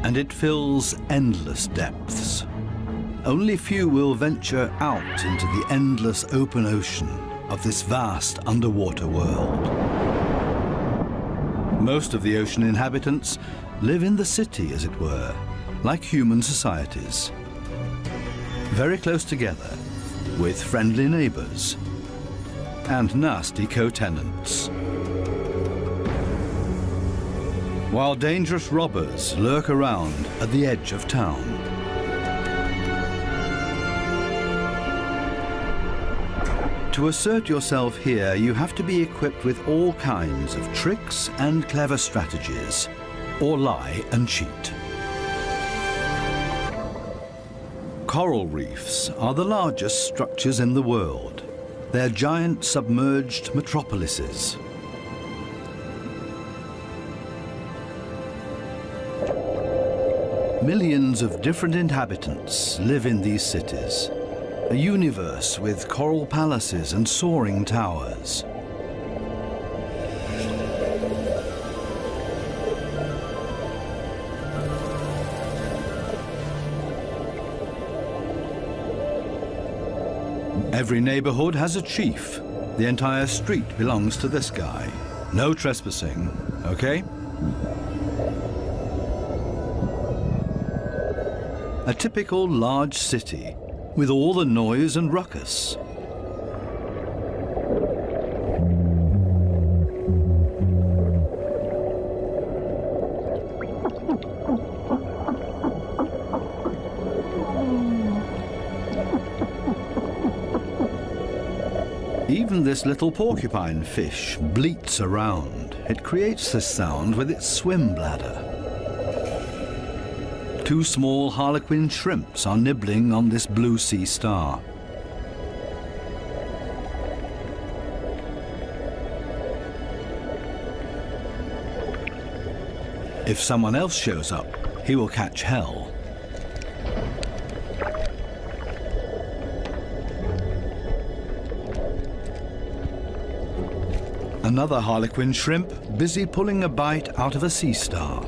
and it fills endless depths. Only few will venture out into the endless open ocean of this vast underwater world. Most of the ocean inhabitants live in the city, as it were, like human societies. Very close together, with friendly neighbors and nasty co-tenants. While dangerous robbers lurk around at the edge of town. To assert yourself here, you have to be equipped with all kinds of tricks and clever strategies, or lie and cheat. Coral reefs are the largest structures in the world. They're giant submerged metropolises. Millions of different inhabitants live in these cities, a universe with coral palaces and soaring towers. Every neighborhood has a chief. The entire street belongs to this guy. No trespassing, okay? A typical large city with all the noise and ruckus. Even this little porcupine fish bleats around. It creates this sound with its swim bladder. Two small harlequin shrimps are nibbling on this blue sea star. If someone else shows up, he will catch hell. Another harlequin shrimp busy pulling a bite out of a sea star.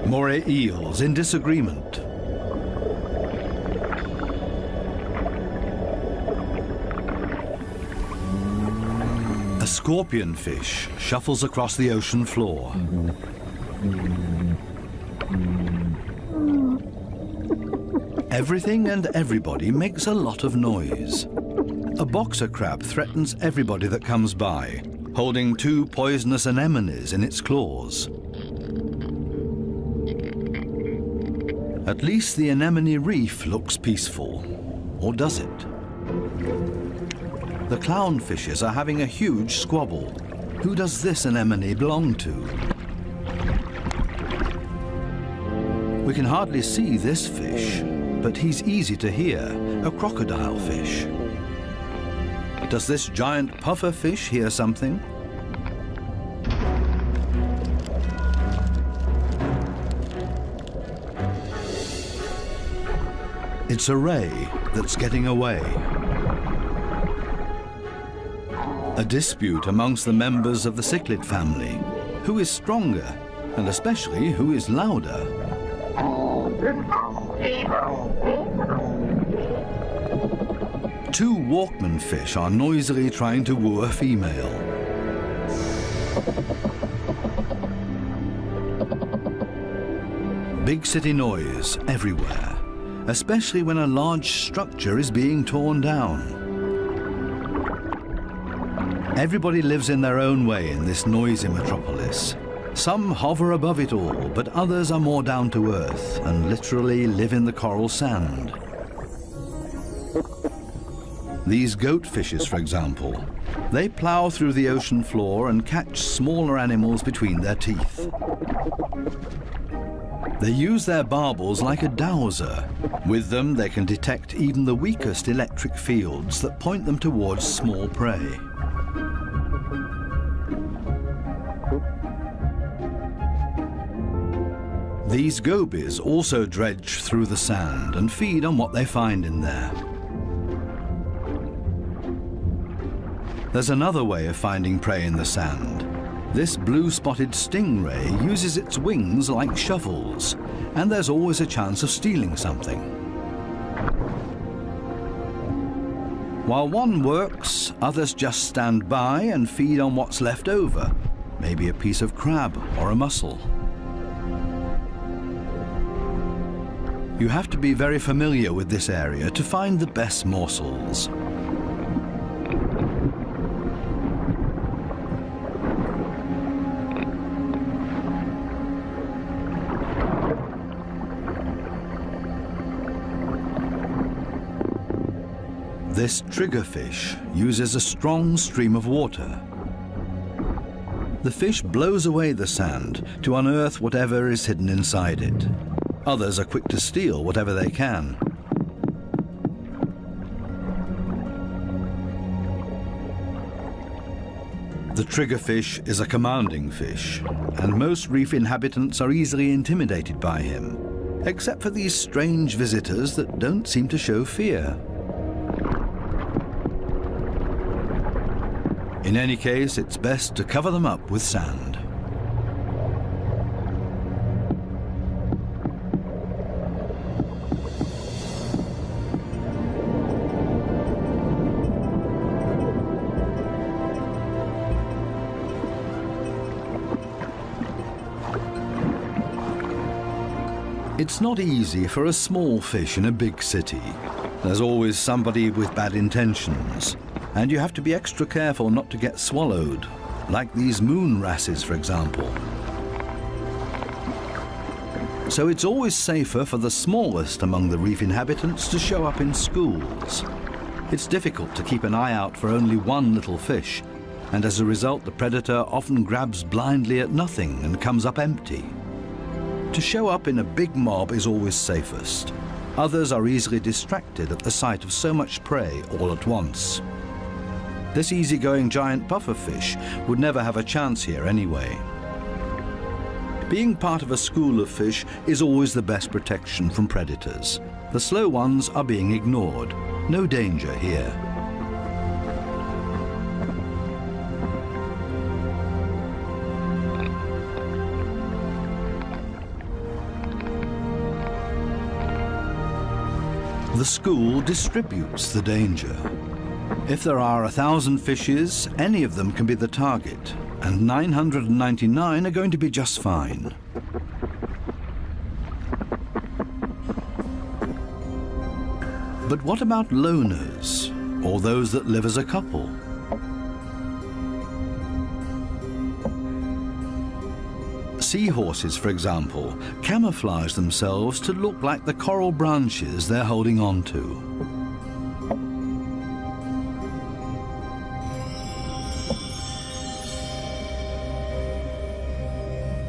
Moray eels in disagreement. A scorpion fish shuffles across the ocean floor. Everything and everybody makes a lot of noise. A boxer crab threatens everybody that comes by, holding two poisonous anemones in its claws. At least the anemone reef looks peaceful. Or does it? The clownfishes are having a huge squabble. Who does this anemone belong to? We can hardly see this fish, but he's easy to hear, a crocodile fish. Does this giant puffer fish hear something? It's a ray that's getting away. A dispute amongst the members of the cichlid family. Who is stronger, and especially who is louder? Two Walkman fish are noisily trying to woo a female. Big city noise everywhere, especially when a large structure is being torn down. Everybody lives in their own way in this noisy metropolis. Some hover above it all, but others are more down to earth and literally live in the coral sand. These goatfishes, for example, they plow through the ocean floor and catch smaller animals between their teeth. They use their barbels like a dowser. With them, they can detect even the weakest electric fields that point them towards small prey. These gobies also dredge through the sand and feed on what they find in there. There's another way of finding prey in the sand. This blue-spotted stingray uses its wings like shovels, and there's always a chance of stealing something. While one works, others just stand by and feed on what's left over, maybe a piece of crab or a mussel. You have to be very familiar with this area to find the best morsels. This triggerfish uses a strong stream of water. The fish blows away the sand to unearth whatever is hidden inside it. Others are quick to steal whatever they can. The triggerfish is a commanding fish, and most reef inhabitants are easily intimidated by him, except for these strange visitors that don't seem to show fear. In any case, it's best to cover them up with sand. It's not easy for a small fish in a big city. There's always somebody with bad intentions, and you have to be extra careful not to get swallowed, like these moon wrasses, for example. So it's always safer for the smallest among the reef inhabitants to show up in schools. It's difficult to keep an eye out for only one little fish, and as a result the predator often grabs blindly at nothing and comes up empty. To show up in a big mob is always safest. Others are easily distracted at the sight of so much prey all at once. This easygoing giant pufferfish would never have a chance here anyway. Being part of a school of fish is always the best protection from predators. The slow ones are being ignored. No danger here. The school distributes the danger. If there are 1,000 fishes, any of them can be the target, and 999 are going to be just fine. But what about loners, or those that live as a couple? Seahorses, for example, camouflage themselves to look like the coral branches they're holding on to.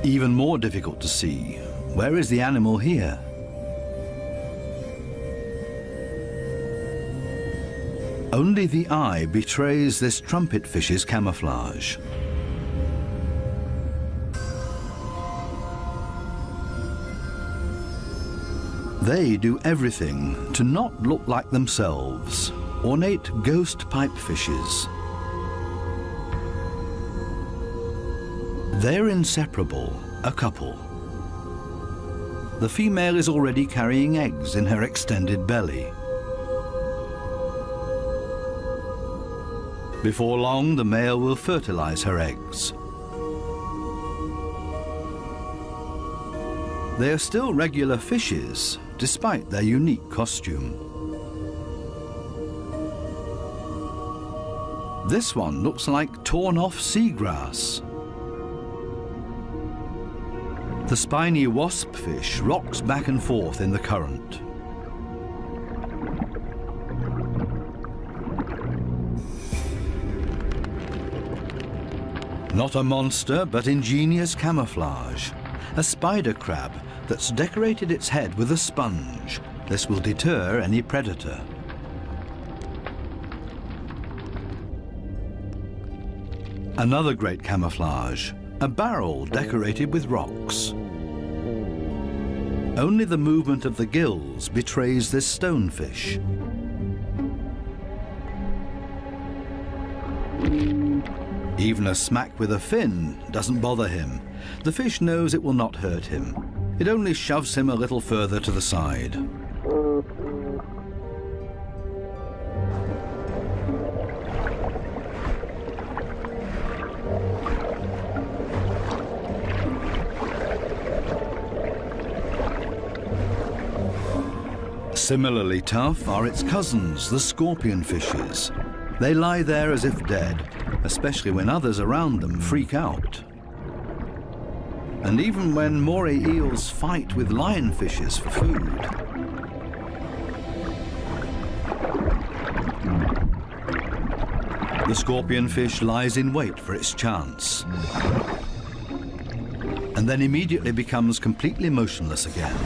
Even more difficult to see, where is the animal here? Only the eye betrays this trumpet fish's camouflage. They do everything to not look like themselves, ornate ghost pipe fishes. They're inseparable, a couple. The female is already carrying eggs in her extended belly. Before long, the male will fertilize her eggs. They are still regular fishes, despite their unique costume. This one looks like torn-off seagrass. The spiny wasp fish rocks back and forth in the current. Not a monster, but ingenious camouflage. A spider crab that's decorated its head with a sponge. This will deter any predator. Another great camouflage, a barrel decorated with rocks. Only the movement of the gills betrays this stonefish. Even a smack with a fin doesn't bother him. The fish knows it will not hurt him. It only shoves him a little further to the side. Similarly tough are its cousins, the scorpion fishes. They lie there as if dead, especially when others around them freak out. And even when moray eels fight with lionfishes for food. The scorpionfish lies in wait for its chance, and then immediately becomes completely motionless again.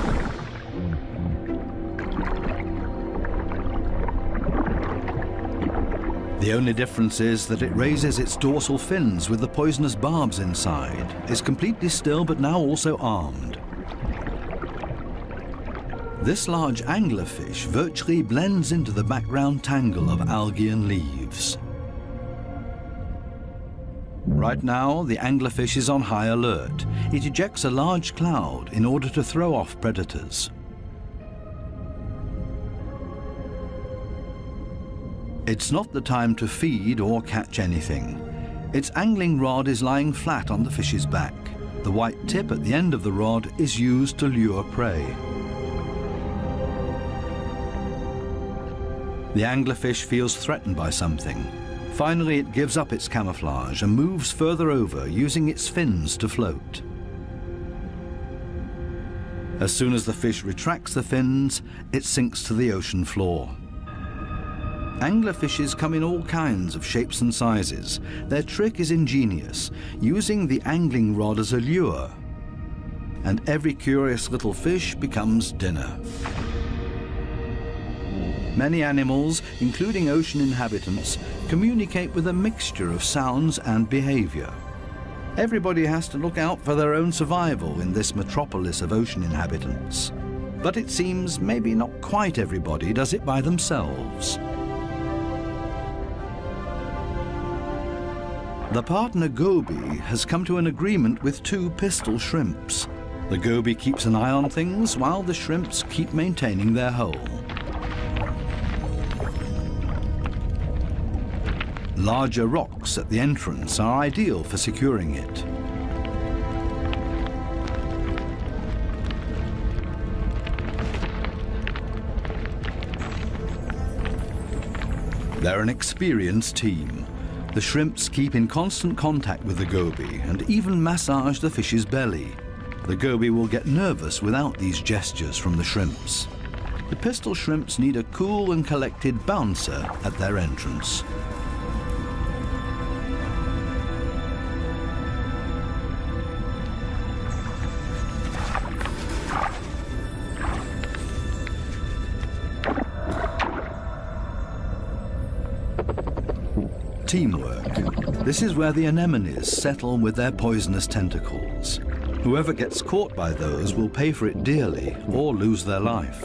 The only difference is that it raises its dorsal fins with the poisonous barbs inside, is completely still but now also armed. This large anglerfish virtually blends into the background tangle of algae and leaves. Right now, the anglerfish is on high alert. It ejects a large cloud in order to throw off predators. It's not the time to feed or catch anything. Its angling rod is lying flat on the fish's back. The white tip at the end of the rod is used to lure prey. The anglerfish feels threatened by something. Finally, it gives up its camouflage and moves further over, using its fins to float. As soon as the fish retracts the fins, it sinks to the ocean floor. Anglerfishes come in all kinds of shapes and sizes. Their trick is ingenious, using the angling rod as a lure. And every curious little fish becomes dinner. Many animals, including ocean inhabitants, communicate with a mixture of sounds and behavior. Everybody has to look out for their own survival in this metropolis of ocean inhabitants. But it seems maybe not quite everybody does it by themselves. The partner goby has come to an agreement with two pistol shrimps. The goby keeps an eye on things while the shrimps keep maintaining their hole. Larger rocks at the entrance are ideal for securing it. They're an experienced team. The shrimps keep in constant contact with the goby and even massage the fish's belly. The goby will get nervous without these gestures from the shrimps. The pistol shrimps need a cool and collected bouncer at their entrance. Teamwork. This is where the anemones settle with their poisonous tentacles. Whoever gets caught by those will pay for it dearly or lose their life.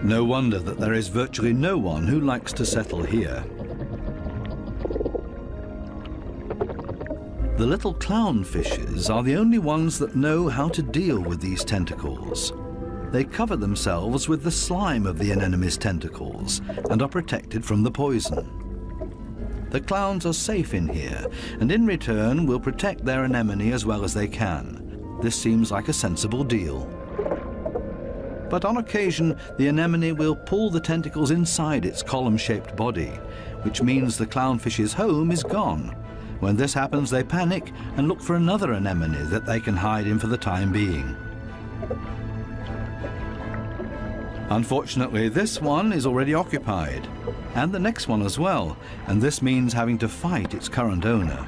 No wonder that there is virtually no one who likes to settle here. The little clownfishes are the only ones that know how to deal with these tentacles. They cover themselves with the slime of the anemone's tentacles and are protected from the poison. The clowns are safe in here and in return will protect their anemone as well as they can. This seems like a sensible deal. But on occasion, the anemone will pull the tentacles inside its column-shaped body, which means the clownfish's home is gone. When this happens, they panic and look for another anemone that they can hide in for the time being. Unfortunately, this one is already occupied, and the next one as well, and this means having to fight its current owner.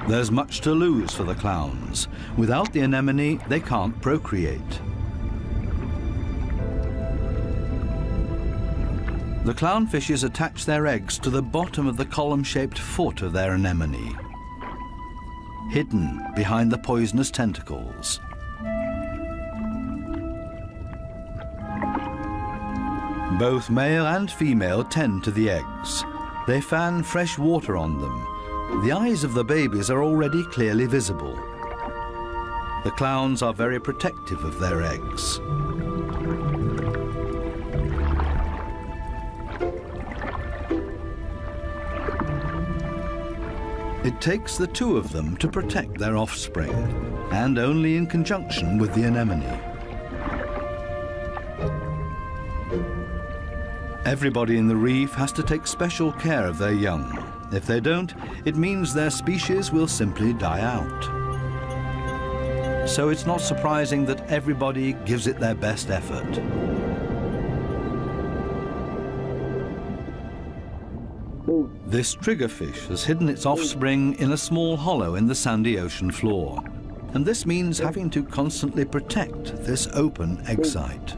There's much to lose for the clowns. Without the anemone, they can't procreate. The clownfishes attach their eggs to the bottom of the column-shaped foot of their anemone, hidden behind the poisonous tentacles. Both male and female tend to the eggs. They fan fresh water on them. The eyes of the babies are already clearly visible. The clowns are very protective of their eggs. It takes the two of them to protect their offspring, and only in conjunction with the anemone. Everybody in the reef has to take special care of their young. If they don't, it means their species will simply die out. So it's not surprising that everybody gives it their best effort. This triggerfish has hidden its offspring in a small hollow in the sandy ocean floor. And this means having to constantly protect this open egg site.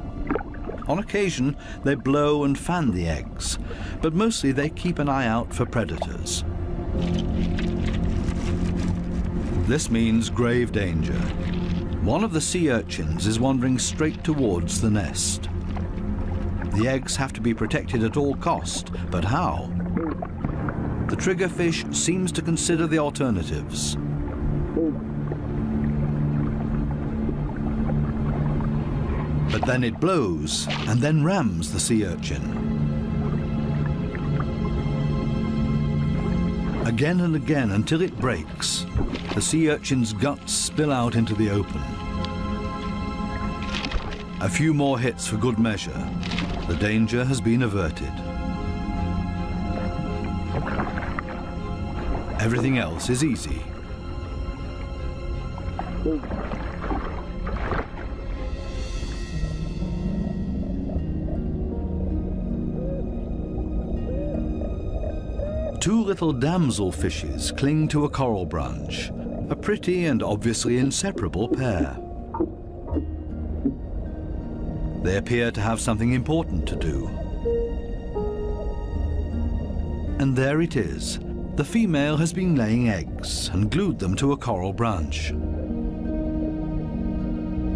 On occasion, they blow and fan the eggs, but mostly they keep an eye out for predators. This means grave danger. One of the sea urchins is wandering straight towards the nest. The eggs have to be protected at all cost, but how? The triggerfish seems to consider the alternatives. But then it blows and then rams the sea urchin. Again and again until it breaks, the sea urchin's guts spill out into the open. A few more hits for good measure. The danger has been averted. Everything else is easy. Two little damselfishes cling to a coral branch, a pretty and obviously inseparable pair. They appear to have something important to do. And there it is. The female has been laying eggs and glued them to a coral branch.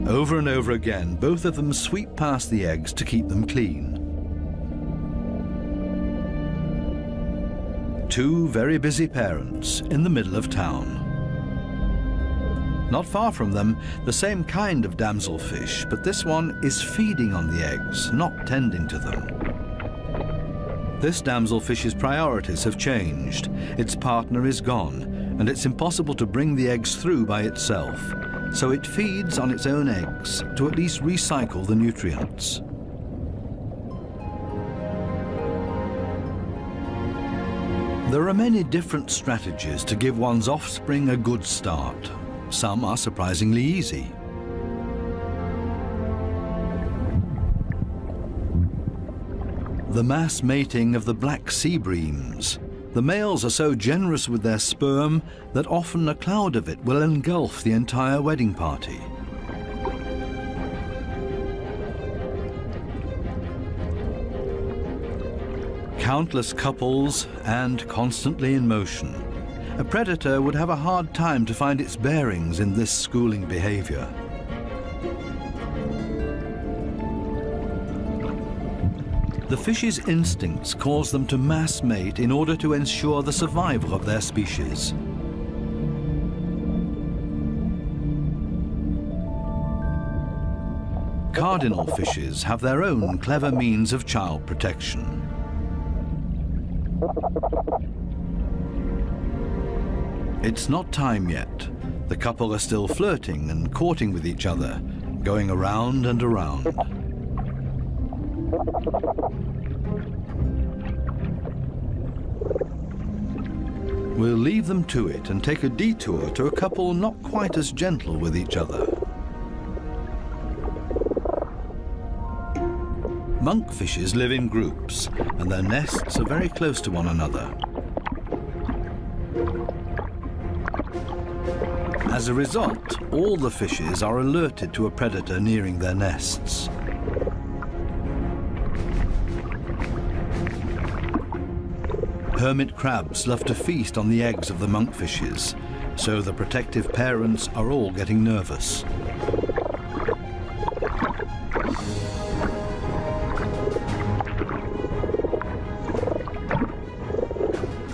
Over and over again, both of them sweep past the eggs to keep them clean. Two very busy parents in the middle of town. Not far from them, the same kind of damselfish, but this one is feeding on the eggs, not tending to them. This damselfish's priorities have changed. Its partner is gone, and it's impossible to bring the eggs through by itself, so it feeds on its own eggs to at least recycle the nutrients. There are many different strategies to give one's offspring a good start. Some are surprisingly easy. The mass mating of the black sea breams. The males are so generous with their sperm that often a cloud of it will engulf the entire wedding party. Countless couples and constantly in motion. A predator would have a hard time to find its bearings in this schooling behavior. The fish's instincts cause them to mass mate in order to ensure the survival of their species. Cardinal fishes have their own clever means of child protection. It's not time yet. The couple are still flirting and courting with each other, going around and around. We'll leave them to it and take a detour to a couple not quite as gentle with each other. Monkfishes live in groups, and their nests are very close to one another. As a result, all the fishes are alerted to a predator nearing their nests. Hermit crabs love to feast on the eggs of the monkfishes, so the protective parents are all getting nervous.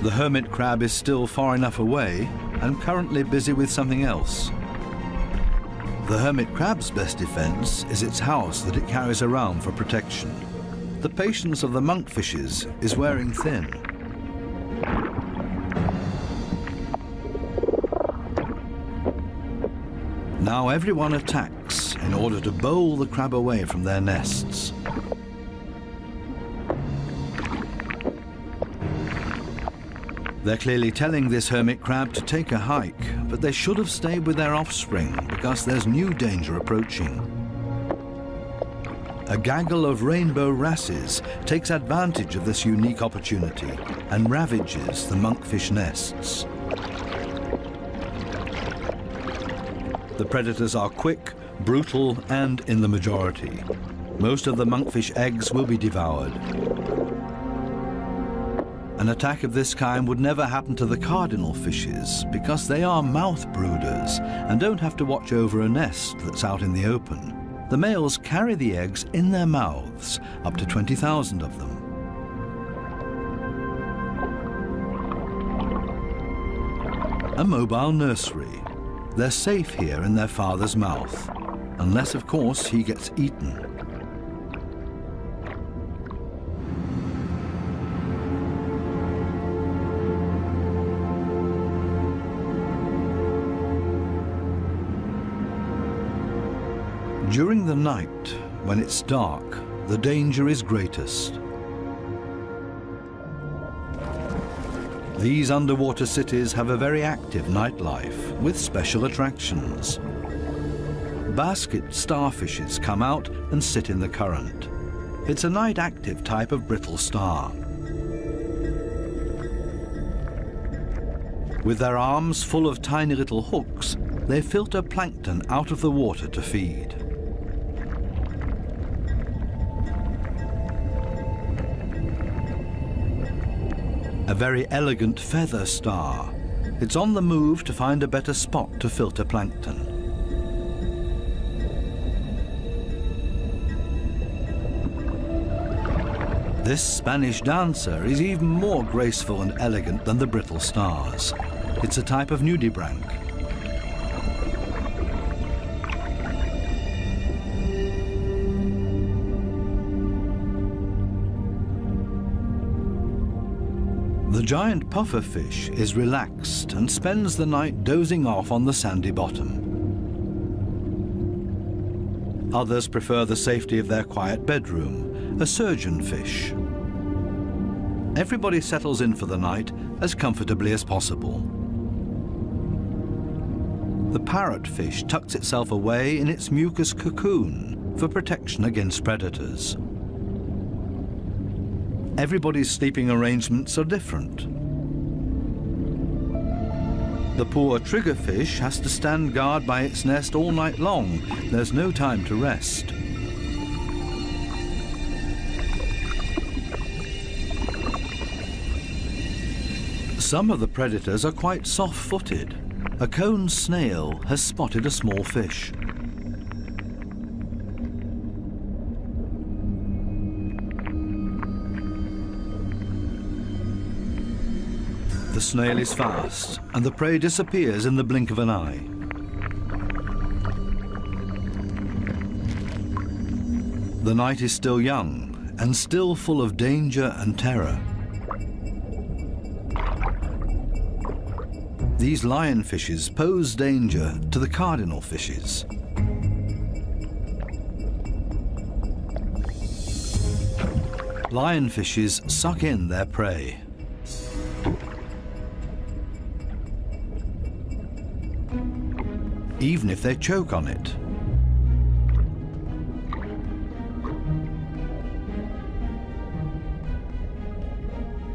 The hermit crab is still far enough away and currently busy with something else. The hermit crab's best defense is its house that it carries around for protection. The patience of the monkfishes is wearing thin. Now everyone attacks in order to bowl the crab away from their nests. They're clearly telling this hermit crab to take a hike, but they should have stayed with their offspring because there's new danger approaching. A gaggle of rainbow wrasses takes advantage of this unique opportunity and ravages the monkfish nests. The predators are quick, brutal, and in the majority. Most of the monkfish eggs will be devoured. An attack of this kind would never happen to the cardinal fishes because they are mouth brooders and don't have to watch over a nest that's out in the open. The males carry the eggs in their mouths, up to 20,000 of them. A mobile nursery. They're safe here in their father's mouth, unless, of course, he gets eaten. During the night, when it's dark, the danger is greatest. These underwater cities have a very active nightlife with special attractions. Basket starfishes come out and sit in the current. It's a night-active type of brittle star. With their arms full of tiny little hooks, they filter plankton out of the water to feed. A very elegant feather star. It's on the move to find a better spot to filter plankton. This Spanish dancer is even more graceful and elegant than the brittle stars. It's a type of nudibranch. The giant pufferfish is relaxed and spends the night dozing off on the sandy bottom. Others prefer the safety of their quiet bedroom, a surgeonfish. Everybody settles in for the night as comfortably as possible. The parrotfish tucks itself away in its mucus cocoon for protection against predators. Everybody's sleeping arrangements are different. The poor triggerfish has to stand guard by its nest all night long. There's no time to rest. Some of the predators are quite soft-footed. A cone snail has spotted a small fish. The snail is fast, and the prey disappears in the blink of an eye. The night is still young, and still full of danger and terror. These lionfishes pose danger to the cardinal fishes. Lionfishes suck in their prey. Even if they choke on it.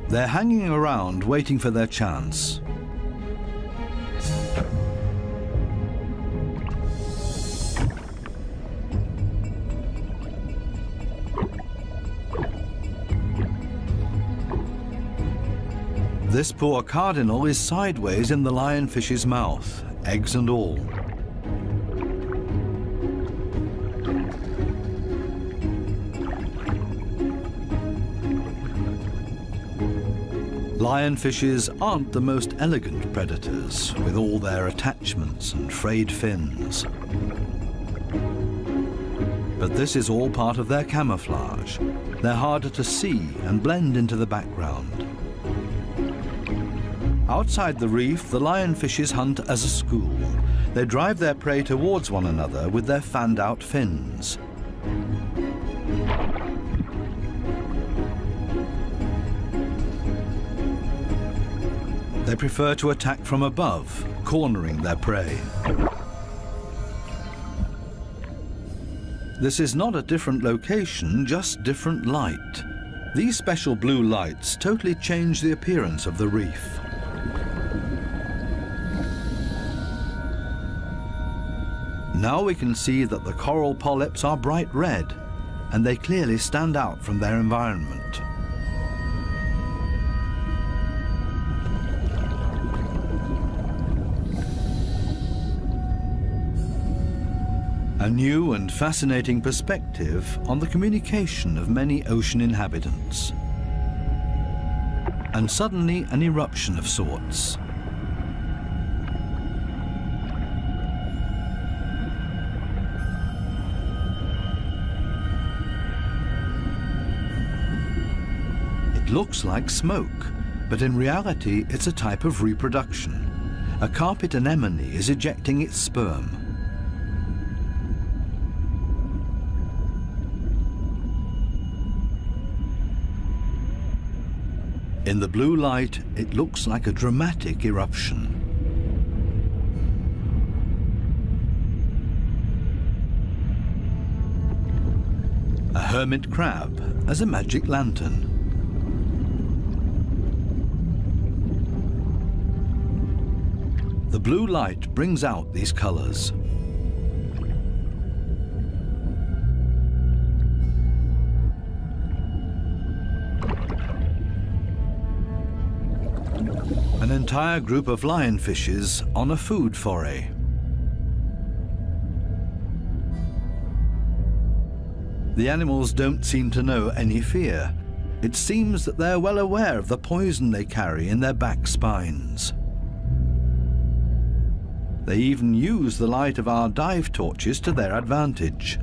They're hanging around waiting for their chance. This poor cardinal is sideways in the lionfish's mouth, eggs and all. Lionfishes aren't the most elegant predators, with all their attachments and frayed fins. But this is all part of their camouflage. They're harder to see and blend into the background. Outside the reef, the lionfishes hunt as a school. They drive their prey towards one another with their fanned-out fins. They prefer to attack from above, cornering their prey. This is not a different location, just different light. These special blue lights totally change the appearance of the reef. Now we can see that the coral polyps are bright red, and they clearly stand out from their environment. A new and fascinating perspective on the communication of many ocean inhabitants. And suddenly an eruption of sorts. It looks like smoke, but in reality it's a type of reproduction. A carpet anemone is ejecting its sperm. In the blue light, it looks like a dramatic eruption. A hermit crab as a magic lantern. The blue light brings out these colors. An entire group of lionfishes on a food foray. The animals don't seem to know any fear. It seems that they're well aware of the poison they carry in their back spines. They even use the light of our dive torches to their advantage.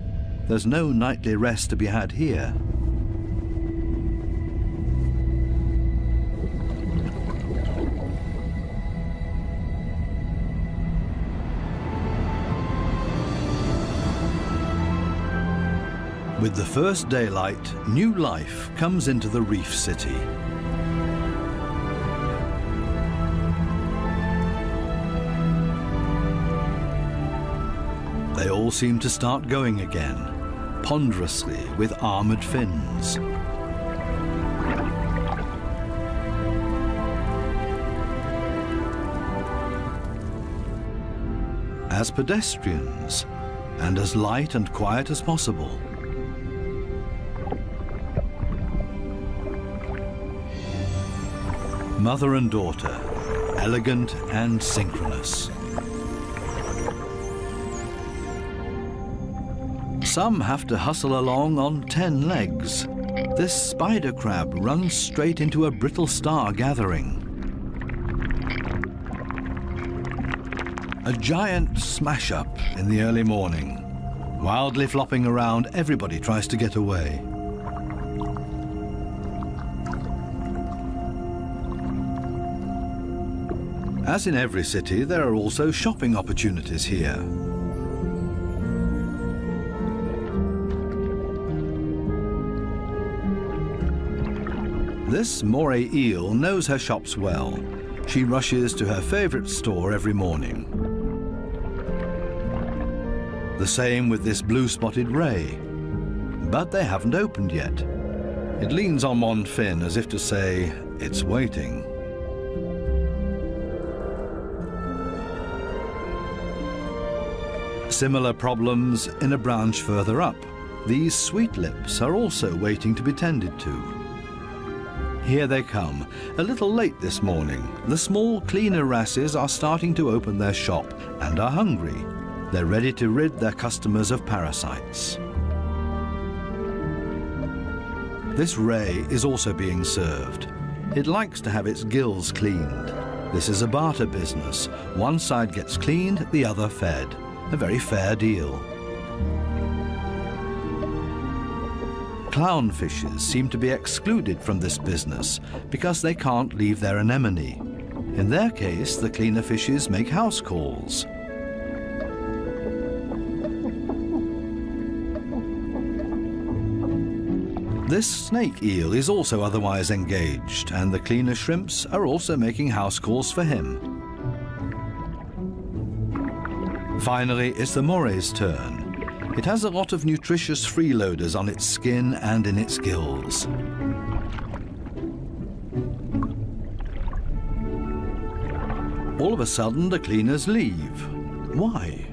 There's no nightly rest to be had here. With the first daylight, new life comes into the reef city. They all seem to start going again, ponderously with armored fins. As pedestrians, and as light and quiet as possible. Mother and daughter, elegant and synchronous. Some have to hustle along on 10 legs. This spider crab runs straight into a brittle star gathering. A giant smash-up in the early morning. Wildly flopping around, everybody tries to get away. As in every city, there are also shopping opportunities here. This moray eel knows her shops well. She rushes to her favorite store every morning. The same with this blue-spotted ray. But they haven't opened yet. It leans on one fin as if to say, it's waiting. Similar problems in a branch further up. These sweetlips are also waiting to be tended to. Here they come, a little late this morning. The small cleaner wrasses are starting to open their shop and are hungry. They're ready to rid their customers of parasites. This ray is also being served. It likes to have its gills cleaned. This is a barter business. One side gets cleaned, the other fed. A very fair deal. Clownfishes seem to be excluded from this business because they can't leave their anemone. In their case, the cleaner fishes make house calls. This snake eel is also otherwise engaged, and the cleaner shrimps are also making house calls for him. Finally, it's the moray's turn. It has a lot of nutritious freeloaders on its skin and in its gills. All of a sudden, the cleaners leave. Why?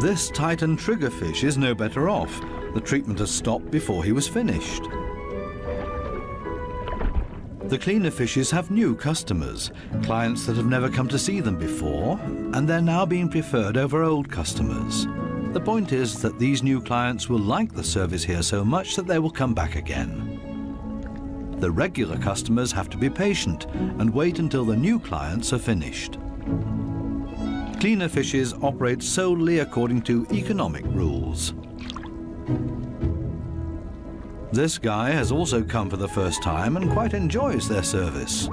This Titan triggerfish is no better off. The treatment has stopped before he was finished. The cleaner fishes have new customers, clients that have never come to see them before, and they're now being preferred over old customers. The point is that these new clients will like the service here so much that they will come back again. The regular customers have to be patient and wait until the new clients are finished. Cleaner fishes operate solely according to economic rules. This guy has also come for the first time and quite enjoys their service.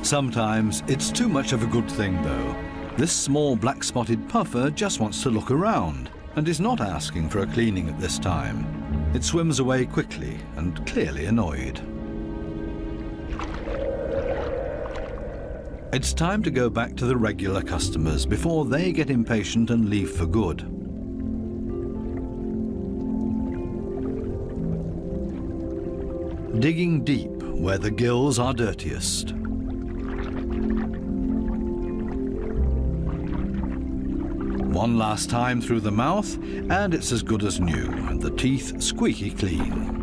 Sometimes it's too much of a good thing, though. This small black-spotted puffer just wants to look around and is not asking for a cleaning at this time. It swims away quickly and clearly annoyed. It's time to go back to the regular customers before they get impatient and leave for good. Digging deep where the gills are dirtiest. One last time through the mouth, and it's as good as new, and the teeth squeaky clean.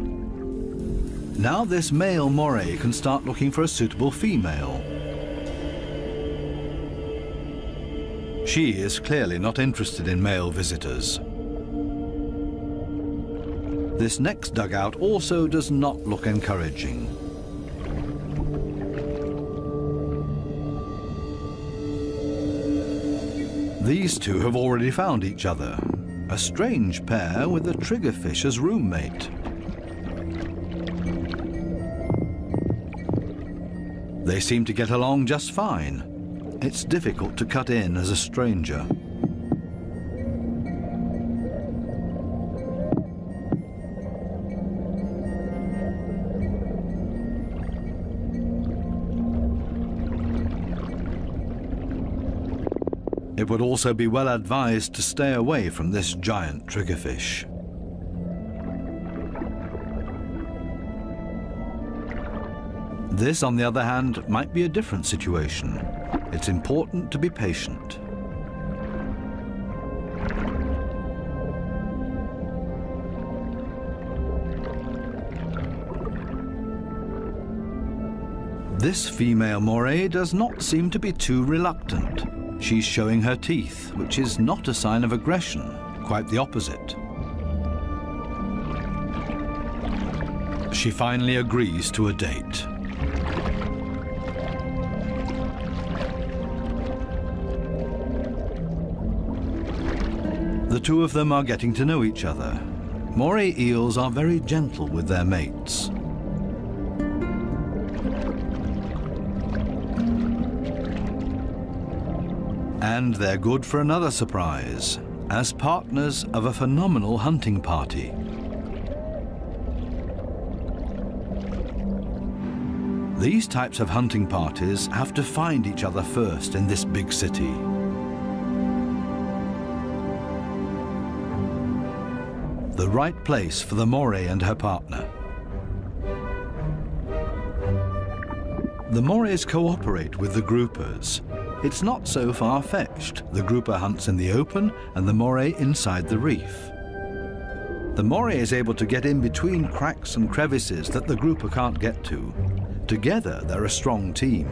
Now this male moray can start looking for a suitable female. She is clearly not interested in male visitors. This next dugout also does not look encouraging. These two have already found each other. A strange pair with a triggerfish as roommate. They seem to get along just fine. It's difficult to cut in as a stranger. It would also be well advised to stay away from this giant triggerfish. This, on the other hand, might be a different situation. It's important to be patient. This female moray does not seem to be too reluctant. She's showing her teeth, which is not a sign of aggression, quite the opposite. She finally agrees to a date. The two of them are getting to know each other. Moray eels are very gentle with their mates. And they're good for another surprise, as partners of a phenomenal hunting party. These types of hunting parties have to find each other first in this big city. The right place for the moray and her partner. The morays cooperate with the groupers. It's not so far-fetched. The grouper hunts in the open and the moray inside the reef. The moray is able to get in between cracks and crevices that the grouper can't get to. Together, they're a strong team.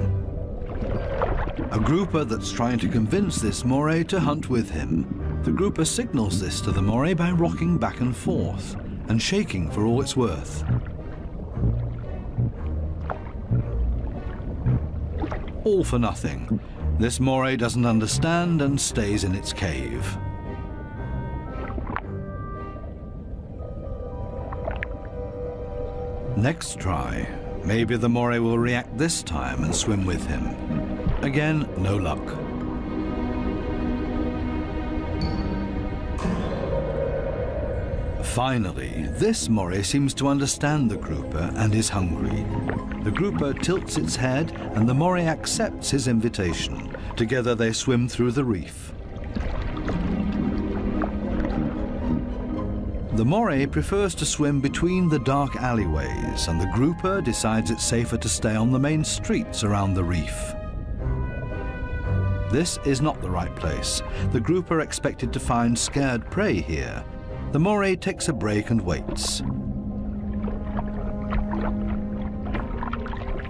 A grouper that's trying to convince this moray to hunt with him. The grouper signals this to the moray by rocking back and forth and shaking for all it's worth. All for nothing. This moray doesn't understand and stays in its cave. Next try. Maybe the moray will react this time and swim with him. Again, no luck. Finally, this moray seems to understand the grouper and is hungry. The grouper tilts its head and the moray accepts his invitation. Together they swim through the reef. The moray prefers to swim between the dark alleyways, and the grouper decides it's safer to stay on the main streets around the reef. This is not the right place. The grouper expected to find scared prey here. The moray takes a break and waits.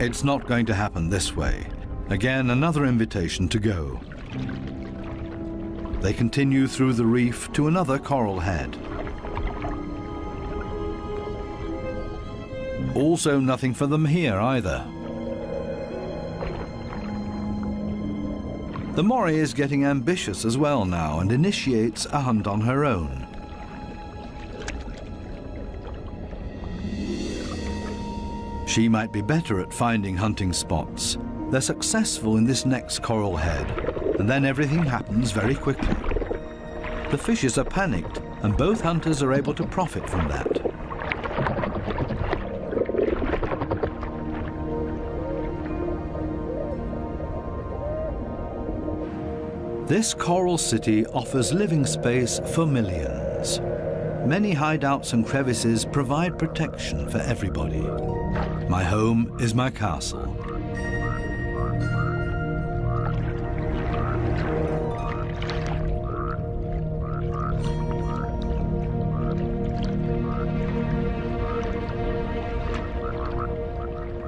It's not going to happen this way. Again, another invitation to go. They continue through the reef to another coral head. Also nothing for them here either. The moray is getting ambitious as well now and initiates a hunt on her own. She might be better at finding hunting spots. They're successful in this next coral head, and then everything happens very quickly. The fishes are panicked, and both hunters are able to profit from that. This coral city offers living space for millions. Many hideouts and crevices provide protection for everybody. My home is my castle.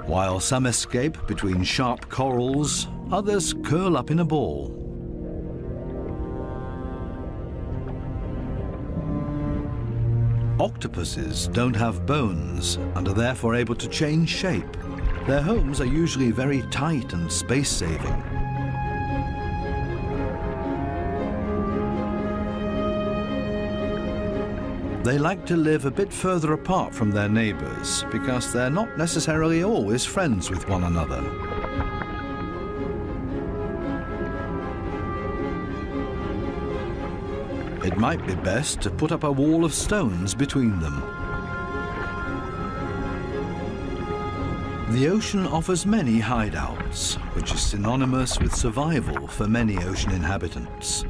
While some escape between sharp corals, others curl up in a ball. Octopuses don't have bones and are therefore able to change shape. Their homes are usually very tight and space-saving. They like to live a bit further apart from their neighbors because they're not necessarily always friends with one another. It might be best to put up a wall of stones between them. The ocean offers many hideouts, which is synonymous with survival for many ocean inhabitants.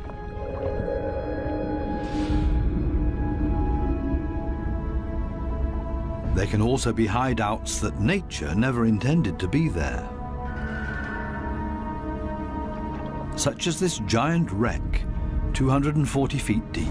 They can also be hideouts that nature never intended to be there. Such as this giant wreck, 240 feet deep.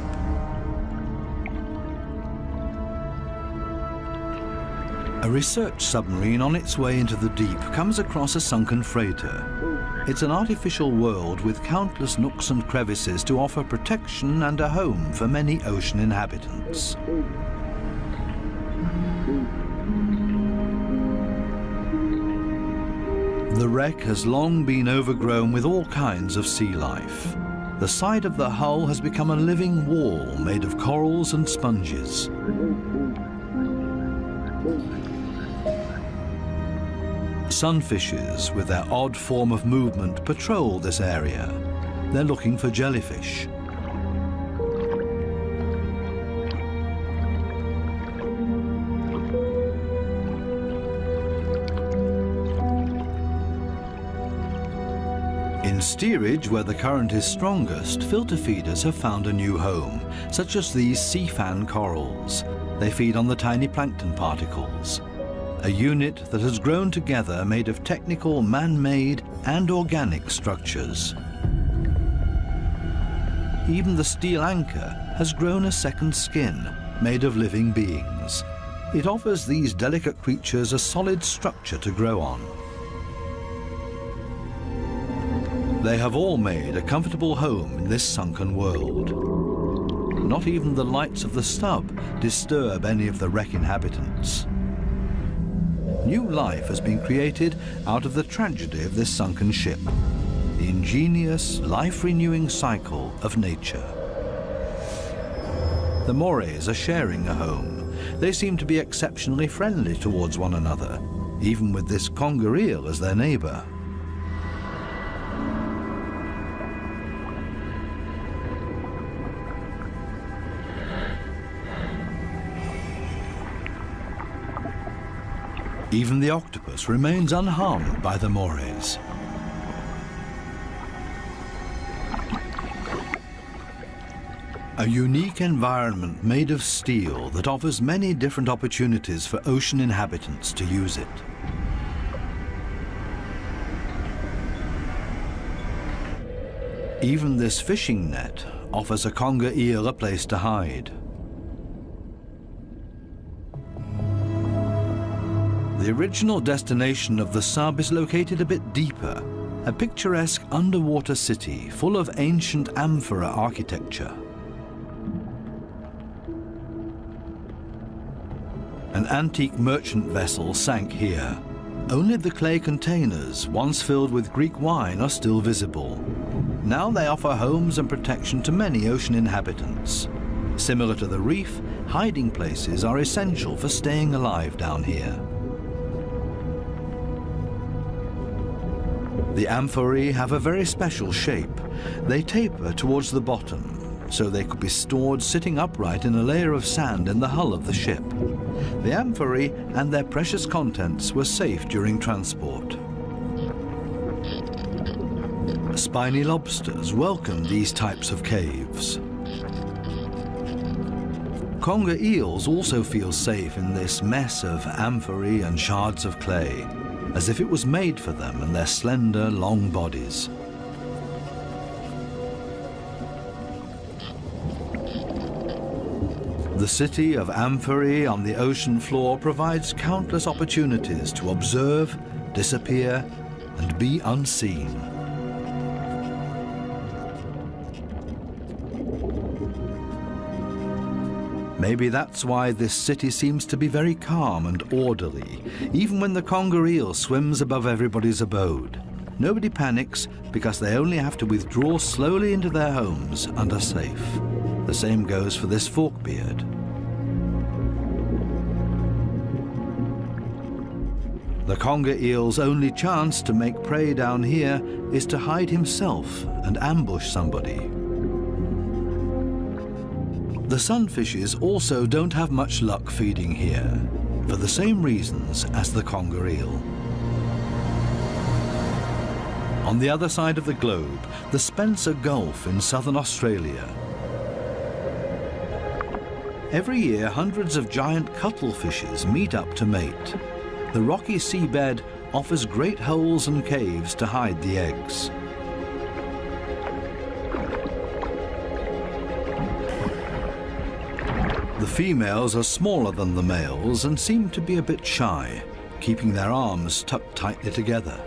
A research submarine on its way into the deep comes across a sunken freighter. It's an artificial world with countless nooks and crevices to offer protection and a home for many ocean inhabitants. The wreck has long been overgrown with all kinds of sea life. The side of the hull has become a living wall made of corals and sponges. Sunfishes, with their odd form of movement, patrol this area. They're looking for jellyfish. In steerage, where the current is strongest, filter feeders have found a new home, such as these sea fan corals. They feed on the tiny plankton particles. A unit that has grown together made of technical, man-made and organic structures. Even the steel anchor has grown a second skin, made of living beings. It offers these delicate creatures a solid structure to grow on. They have all made a comfortable home in this sunken world. Not even the lights of the stub disturb any of the wreck inhabitants. New life has been created out of the tragedy of this sunken ship, the ingenious, life-renewing cycle of nature. The Morays are sharing a home. They seem to be exceptionally friendly towards one another, even with this conger eel as their neighbour. Even the octopus remains unharmed by the Morays. A unique environment made of steel that offers many different opportunities for ocean inhabitants to use it. Even this fishing net offers a conger eel a place to hide. The original destination of the sub is located a bit deeper, a picturesque underwater city full of ancient amphora architecture. An antique merchant vessel sank here. Only the clay containers, once filled with Greek wine, are still visible. Now they offer homes and protection to many ocean inhabitants. Similar to the reef, hiding places are essential for staying alive down here. The amphorae have a very special shape. They taper towards the bottom, so they could be stored sitting upright in a layer of sand in the hull of the ship. The amphorae and their precious contents were safe during transport. Spiny lobsters welcome these types of caves. Conger eels also feel safe in this mess of amphorae and shards of clay, as if it was made for them and their slender, long bodies. The city of amphorae on the ocean floor provides countless opportunities to observe, disappear, and be unseen. Maybe that's why this city seems to be very calm and orderly, even when the conger eel swims above everybody's abode. Nobody panics because they only have to withdraw slowly into their homes and are safe. The same goes for this forkbeard. The conger eel's only chance to make prey down here is to hide himself and ambush somebody. The sunfishes also don't have much luck feeding here, for the same reasons as the conger eel. On the other side of the globe, the Spencer Gulf in southern Australia. Every year, hundreds of giant cuttlefishes meet up to mate. The rocky seabed offers great holes and caves to hide the eggs. The females are smaller than the males and seem to be a bit shy, keeping their arms tucked tightly together.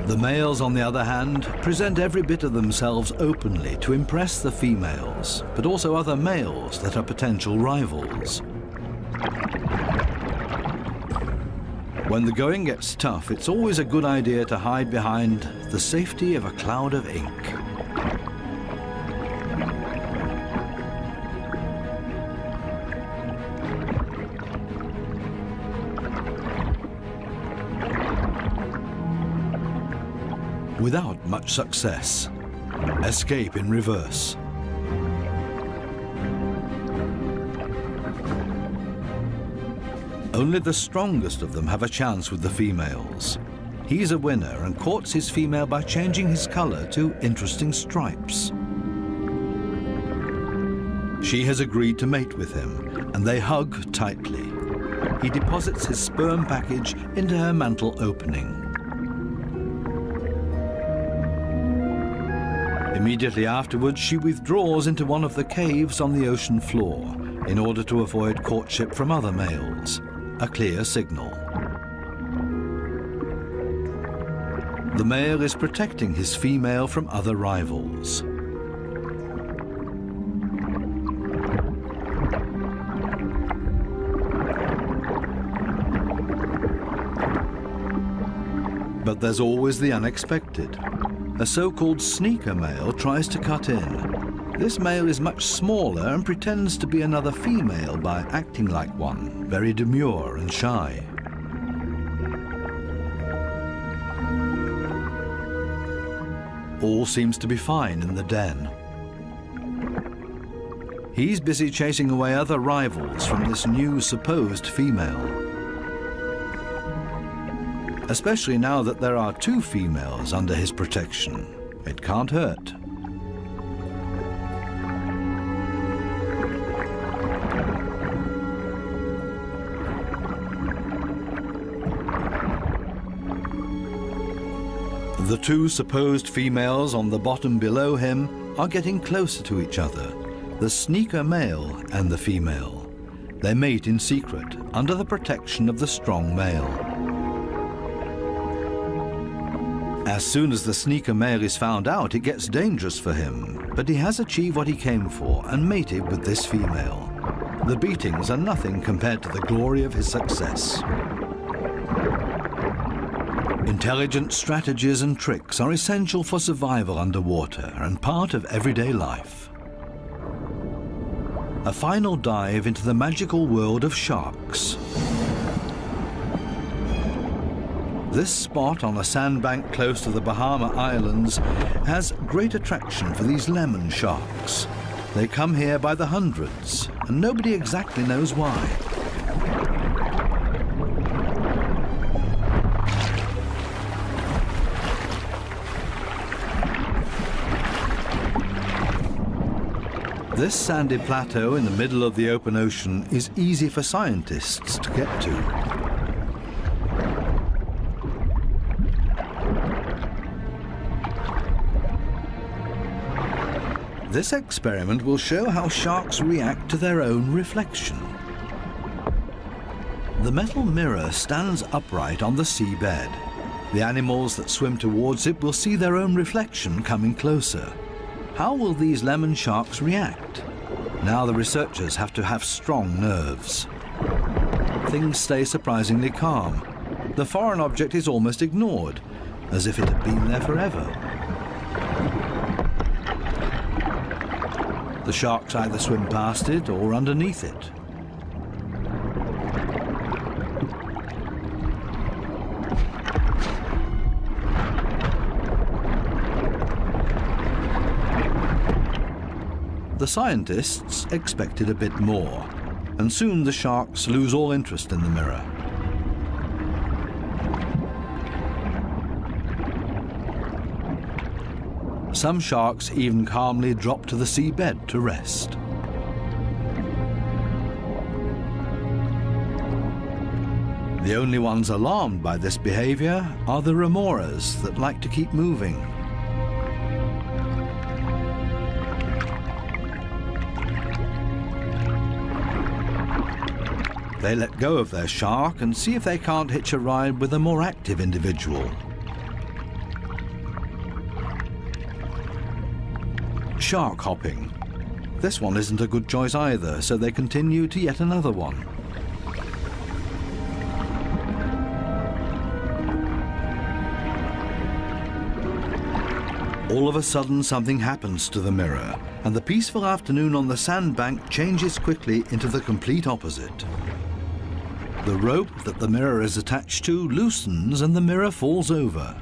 The males, on the other hand, present every bit of themselves openly to impress the females, but also other males that are potential rivals. When the going gets tough, it's always a good idea to hide behind the safety of a cloud of ink. Without much success, escape in reverse. Only the strongest of them have a chance with the females. He's a winner and courts his female by changing his color to interesting stripes. She has agreed to mate with him, and they hug tightly. He deposits his sperm package into her mantle opening. Immediately afterwards, she withdraws into one of the caves on the ocean floor in order to avoid courtship from other males, a clear signal. The male is protecting his female from other rivals. But there's always the unexpected. A so-called sneaker male tries to cut in. This male is much smaller and pretends to be another female by acting like one, very demure and shy. All seems to be fine in the den. He's busy chasing away other rivals from this new supposed female. Especially now that there are two females under his protection. It can't hurt. The two supposed females on the bottom below him are getting closer to each other, the sneaker male and the female. They mate in secret, under the protection of the strong male. As soon as the sneaker male is found out, it gets dangerous for him, but he has achieved what he came for and mated with this female. The beatings are nothing compared to the glory of his success. Intelligent strategies and tricks are essential for survival underwater and part of everyday life. A final dive into the magical world of sharks. This spot on a sandbank close to the Bahama Islands has great attraction for these lemon sharks. They come here by the hundreds, and nobody exactly knows why. This sandy plateau in the middle of the open ocean is easy for scientists to get to. This experiment will show how sharks react to their own reflection. The metal mirror stands upright on the seabed. The animals that swim towards it will see their own reflection coming closer. How will these lemon sharks react? Now the researchers have to have strong nerves. Things stay surprisingly calm. The foreign object is almost ignored, as if it had been there forever. The sharks either swim past it or underneath it. The scientists expected a bit more, and soon the sharks lose all interest in the mirror. Some sharks even calmly drop to the seabed to rest. The only ones alarmed by this behavior are the remoras that like to keep moving. They let go of their shark and see if they can't hitch a ride with a more active individual. Shark hopping. This one isn't a good choice either, so they continue to yet another one. All of a sudden, something happens to the mirror, and the peaceful afternoon on the sandbank changes quickly into the complete opposite. The rope that the mirror is attached to loosens and the mirror falls over.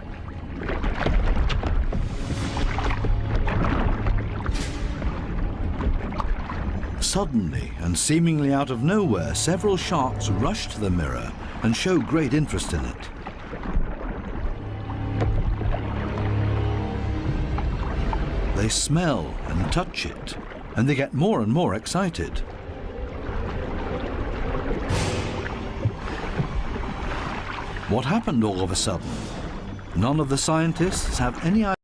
Suddenly, and seemingly out of nowhere, several sharks rush to the mirror and show great interest in it. They smell and touch it, and they get more and more excited. What happened all of a sudden? None of the scientists have any idea.